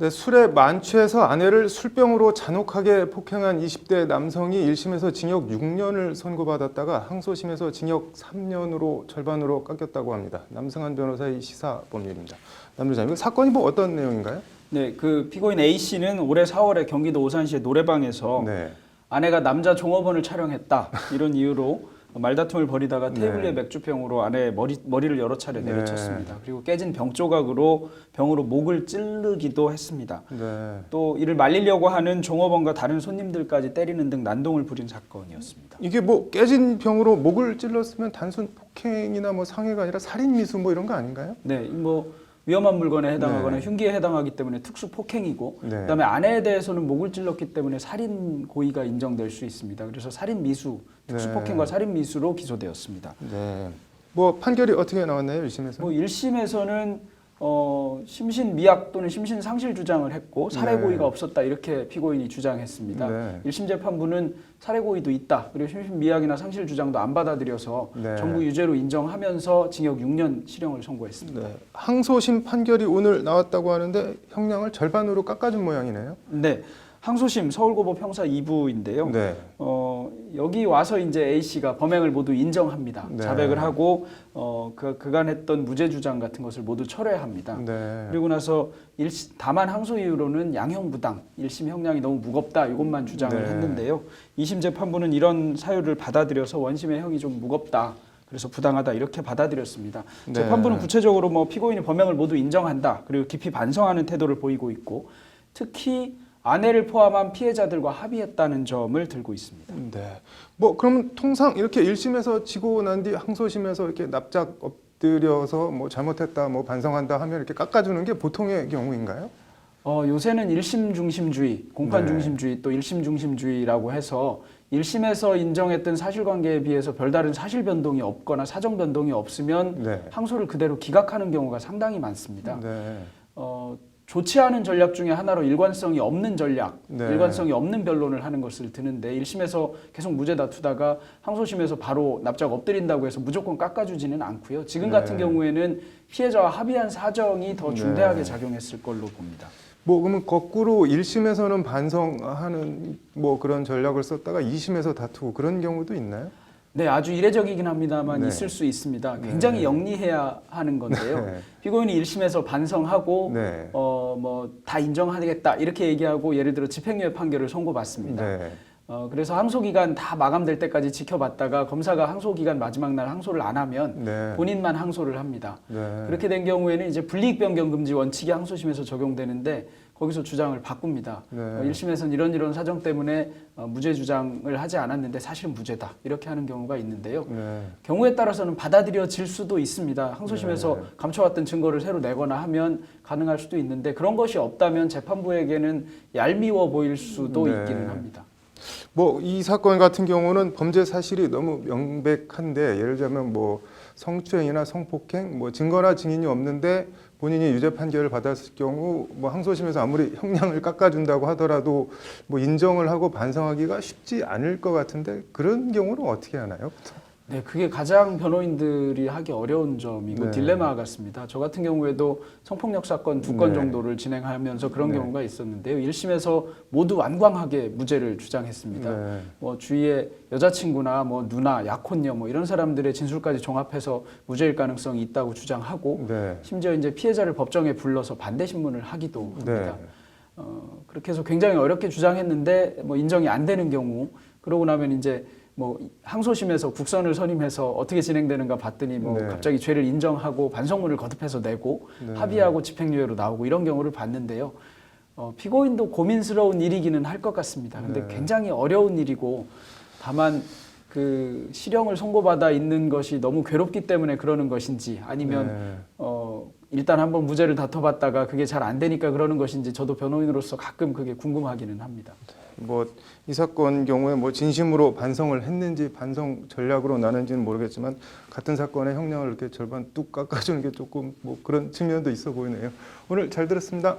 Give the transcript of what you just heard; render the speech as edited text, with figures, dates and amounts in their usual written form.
네, 술에 만취해서 아내를 술병으로 잔혹하게 폭행한 20대 남성이 1심에서 징역 6년을 선고받았다가 항소심에서 징역 3년으로 절반으로 깎였다고 합니다. 남승환 변호사의 시사법률입니다. 남주장, 이거 사건이 뭐 어떤 내용인가요? 네, 그 피고인 A 씨는 올해 4월에 경기도 오산시의 노래방에서 네. 아내가 남자 종업원을 촬영했다 이런 이유로 말다툼을 벌이다가 테이블 위에 맥주병으로 아내의 머리를 여러 차례 내리쳤습니다. 그리고 깨진 병 조각으로 병으로 목을 찌르기도 했습니다. 네. 또 이를 말리려고 하는 종업원과 다른 손님들까지 때리는 등 난동을 부린 사건이었습니다. 이게 뭐 깨진 병으로 목을 찔렀으면 단순 폭행이나 뭐 상해가 아니라 살인 미수 뭐 이런 거 아닌가요? 네, 뭐 위험한 물건에 해당하거나 네. 흉기에 해당하기 때문에 특수 폭행이고, 네. 그다음에 아내에 대해서는 목을 찔렀기 때문에 살인 고의가 인정될 수 있습니다. 그래서 살인 미수, 특수 폭행과 살인 미수로 기소되었습니다. 네. 뭐 판결이 어떻게 나왔나요, 1심에서? 뭐 1심에서는 심신 미약 또는 심신 상실 주장을 했고 살해 고의가 없었다 이렇게 피고인이 주장했습니다. 네. 1심 재판부는 살해 고의도 있다. 그리고 심신 미약이나 상실 주장도 안 받아들여서 네. 정부 유죄로 인정하면서 징역 6년 실형을 선고했습니다. 네. 항소심 판결이 오늘 나왔다고 하는데 형량을 절반으로 깎아준 모양이네요. 네. 항소심 서울고법 형사 2부인데요. 네. 여기 와서 이제 A 씨가 범행을 모두 인정합니다. 네. 자백을 하고 그간 했던 무죄 주장 같은 것을 모두 철회합니다. 네. 그리고 나서 다만 항소 이유로는 양형부당, 1심 형량이 너무 무겁다 이것만 주장을 네. 했는데요. 2심 재판부는 이런 사유를 받아들여서 원심의 형이 좀 무겁다. 그래서 부당하다 이렇게 받아들였습니다. 네. 재판부는 구체적으로 뭐 피고인이 범행을 모두 인정한다. 그리고 깊이 반성하는 태도를 보이고 있고 특히 아내를 포함한 피해자들과 합의했다는 점을 들고 있습니다. 네. 뭐 그러면 통상 이렇게 1심에서 지고 난 뒤 항소심에서 이렇게 납작 엎드려서 뭐 잘못했다, 뭐 반성한다 하면 이렇게 깎아주는 게 보통의 경우인가요? 요새는 1심 중심주의, 공판 중심주의, 또 1심 중심주의라고 해서 1심에서 인정했던 사실관계에 비해서 별다른 사실 변동이 없거나 사정 변동이 없으면 네. 항소를 그대로 기각하는 경우가 상당히 많습니다. 네. 좋지 않은 전략 중에 하나로 일관성이 없는 전략, 네. 일관성이 없는 변론을 하는 것을 드는데 1심에서 계속 무죄 다투다가 항소심에서 바로 납작 엎드린다고 해서 무조건 깎아주지는 않고요. 지금 같은 경우에는 피해자와 합의한 사정이 더 중대하게 작용했을 걸로 봅니다. 뭐 그러면 거꾸로 1심에서는 반성하는 뭐 그런 전략을 썼다가 2심에서 다투고 그런 경우도 있나요? 네, 아주 이례적이긴 합니다만 네. 있을 수 있습니다. 굉장히 영리해야 하는 건데요. 네. 피고인이 1심에서 반성하고 네. 뭐 다 인정하겠다 이렇게 얘기하고 예를 들어 집행유예 판결을 선고받습니다. 네. 그래서 항소기간 다 마감될 때까지 지켜봤다가 검사가 항소기간 마지막 날 항소를 안 하면 네. 본인만 항소를 합니다. 네. 그렇게 된 경우에는 이제 불이익 변경 금지 원칙이 항소심에서 적용되는데 거기서 주장을 바꿉니다. 네. 1심에서는 이런 사정 때문에 무죄 주장을 하지 않았는데 사실은 무죄다 이렇게 하는 경우가 있는데요. 네. 경우에 따라서는 받아들여질 수도 있습니다. 항소심에서 네. 감춰왔던 증거를 새로 내거나 하면 가능할 수도 있는데 그런 것이 없다면 재판부에게는 얄미워 보일 수도 네. 있기는 합니다. 뭐 이 사건 같은 경우는 범죄 사실이 너무 명백한데 예를 들자면 뭐 성추행이나 성폭행, 뭐 증거나 증인이 없는데 본인이 유죄 판결을 받았을 경우 뭐 항소심에서 아무리 형량을 깎아준다고 하더라도 뭐 인정을 하고 반성하기가 쉽지 않을 것 같은데 그런 경우는 어떻게 하나요? 네, 그게 가장 변호인들이 하기 어려운 점이고 네. 딜레마 같습니다. 저 같은 경우에도 성폭력 사건 2건 네. 정도를 진행하면서 그런 네. 경우가 있었는데요. 1심에서 모두 완강하게 무죄를 주장했습니다. 네. 뭐 주위에 여자친구나 뭐 누나, 약혼녀 뭐 이런 사람들의 진술까지 종합해서 무죄일 가능성이 있다고 주장하고 네. 심지어 이제 피해자를 법정에 불러서 반대 신문을 하기도 합니다. 네. 그렇게 해서 굉장히 어렵게 주장했는데 뭐 인정이 안 되는 경우 그러고 나면 이제 뭐 항소심에서 국선을 선임해서 어떻게 진행되는가 봤더니 뭐 네. 갑자기 죄를 인정하고 반성문을 거듭해서 내고 네. 합의하고 집행유예로 나오고 이런 경우를 봤는데요. 피고인도 고민스러운 일이기는 할 것 같습니다. 근데 네. 굉장히 어려운 일이고 다만 그 실형을 선고받아 있는 것이 너무 괴롭기 때문에 그러는 것인지 아니면 네. 일단 한번 무죄를 다퉈봤다가 그게 잘 안 되니까 그러는 것인지 저도 변호인으로서 가끔 그게 궁금하기는 합니다. 뭐 이 사건 경우에 뭐 진심으로 반성을 했는지 반성 전략으로 나는지는 모르겠지만 같은 사건의 형량을 이렇게 절반 뚝 깎아주는 게 조금 뭐 그런 측면도 있어 보이네요. 오늘 잘 들었습니다.